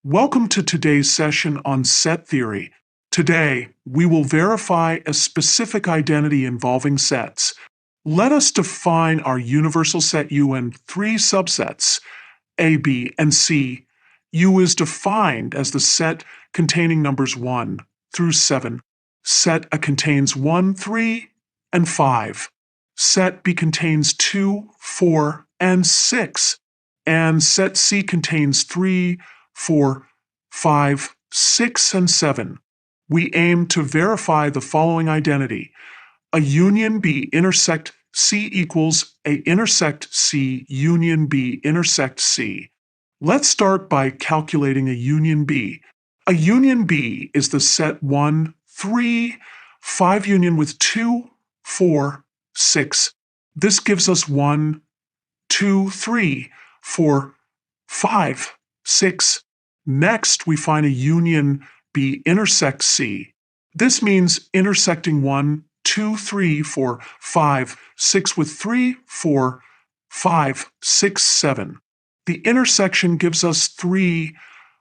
Welcome to today's session on set theory. Today, we will verify a specific identity involving sets. Let us define our universal set U in three subsets, A, B, and C. U is defined as the set containing numbers 1 through 7. Set A contains 1, 3, and 5. Set B contains 2, 4, and 6. And set C contains 3, 4, 5, 6, and 7. We aim to verify the following identity. A union B intersect C equals A intersect C union B intersect C. Let's start by calculating a union B. A union B is the set 1, 3, 5 union with 2, 4, 6. This gives us 1, 2, 3, 4, 5, 6. Next, we find a union B intersects C. This means intersecting 1, 2, 3, 4, 5, 6 with 3, 4, 5, 6, 7. The intersection gives us 3,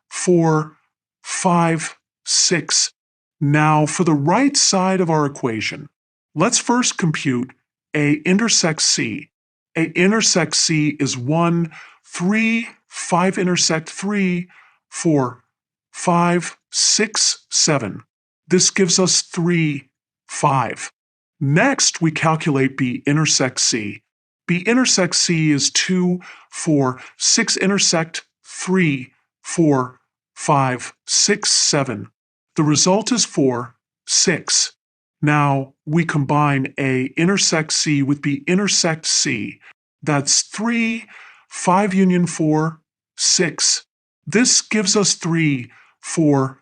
4, 5, 6. Now, for the right side of our equation, let's first compute A intersects C. A intersects C is 1, 3, 5 intersect 3, 4, 5, 6, 7. This gives us 3, 5. Next, we calculate B intersects C. B intersects C is 2, 4, 6 intersect 3, 4, 5, 6, 7. The result is 4, 6. Now, we combine A intersects C with B intersects C. That's 3, 5 union 4, 6. This gives us 3, 4,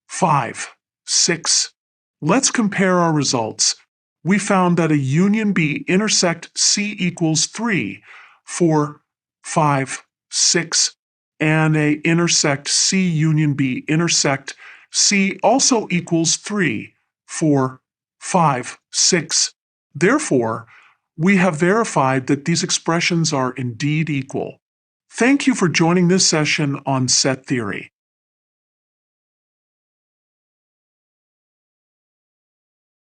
5, 6. Let's compare our results. We found that a union B intersect C equals 3, 4, 5, 6, and A intersect C union B intersect C also equals 3, 4, 5, 6. Therefore, we have verified that these expressions are indeed equal. Thank you for joining this session on set theory.